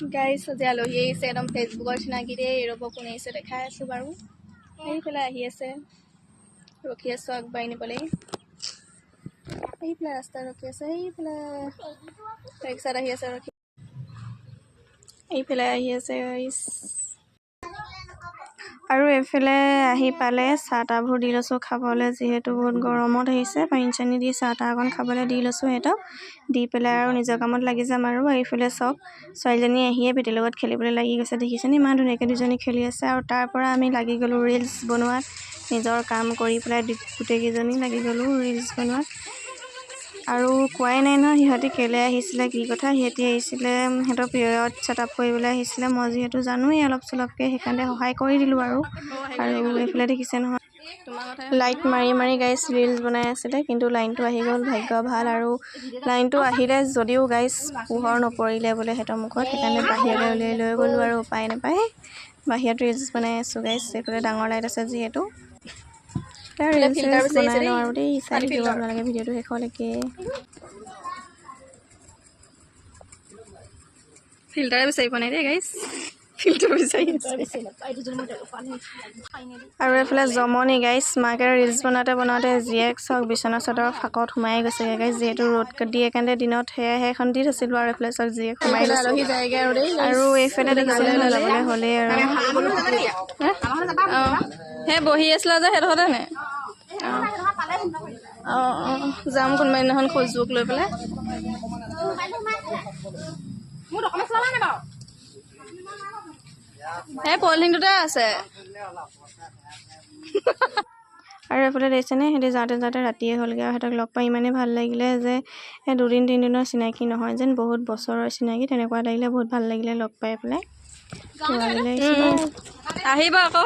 গাইছ আজি আলহী আহিছে একদম ফেচবুকৰ চিনাকি দেই ৰ'ব কোন আহিছে দেখাই আছোঁ বাৰু এইফালে আহি আছে ৰখি আছোঁ আগবাঢ়ি নিবলৈ এইফালে ৰাস্তা ৰখি আছে এইফালে ৰিক্সাত আহি আছে ৰখি এইফালে আহি আছে গাইছ আৰু এইফালে আহি পালে চাহ তাহবোৰ দি লৈছোঁ খাবলৈ যিহেতু বহুত গৰমত আহিছে পানী চানী দি চাহ তাহ অকণ খাবলৈ দি লৈছোঁ সিহঁতক দি পেলাই আৰু নিজৰ কামত লাগি যাম আৰু এইফালে চাওক ছোৱালীজনী আহিয়ে বেটীৰ লগত খেলিবলৈ লাগি গৈছে দেখিছেনে ইমান ধুনীয়াকৈ দুজনী খেলি আছে আৰু তাৰ পৰা আমি লাগি গ'লোঁ ৰিলচ বনোৱাত নিজৰ কাম কৰি পেলাই গোটেইকেইজনী লাগি গ'লোঁ ৰিলচ বনোৱাত আৰু কোৱাই নাই নহয় সিহঁতি কেলৈ আহিছিলে কি কথা সিহঁতি আহিছিলে সিহঁতৰ পিৰিয়ড ছেটআপ কৰিবলৈ আহিছিলে মই যিহেতু জানোৱেই অলপ চলপকৈ সেইকাৰণে সহায় কৰি দিলোঁ আৰু এইফালে দেখিছে নহয় লাইট মাৰি মাৰি গাইছ ৰিলচ বনাই আছিলে কিন্তু লাইনটো আহি গ'ল ভাগ্য ভাল আৰু লাইনটো আহিলে যদিও গাইছ পোহৰ নপৰিলে বোলে সিহঁতৰ মুখত সেইকাৰণে বাহিৰলৈ উলিয়াই লৈ গ'লোঁ আৰু উপায় নাপায় বাহিৰত ৰিলচ বনাই আছোঁ গাইছ এইফালে ডাঙৰ লাইট আছে যিহেতু ৰিলচ বনাই লওঁ আৰু দেই চাই থাকিব আপোনালোকে ভিডিঅ'টো শেষলৈকে ফিল্টাৰ বিচাৰি পোৱা নাই দেই গাইছ ফিল্টাৰ বিচাৰি আৰু এইফালে জমনি গাইছ মাকে ৰিলচ বনাওঁতে জীয়েক চাওক বিচনা চাদৰ ফাঁকত সোমাই গৈছেগৈ গাইছ যিহেতু ৰ'দ দিয়ে কাৰণে দিনত সেয়াহে এখন দি থৈছিলোঁ আৰু এইফালে চাওক জীয়েক সোমাই গৈছে আৰু এইফালে দেখিছে যাবলৈ হ'লেই আৰু অঁ সেই বহি আছিলে যে সেইডোখৰতে নে অঁ যাম কোনোবা দিনাখন খোজবোক লৈ পেলাই সেই পলিথিনটোতে আছে আৰু এইফালে দেখিছেনে সিহঁতি যাওঁতে যাওঁতে ৰাতিয়ে হ'লগৈ আৰু সিহঁতক লগ পাই ইমানেই ভাল লাগিলে যে দুদিন তিনিদিনৰ চিনাকি নহয় যেন বহুত বছৰৰ চিনাকি তেনেকুৱা লাগিলে বহুত ভাল লাগিলে লগ পাই পেলাই আহিব আকৌ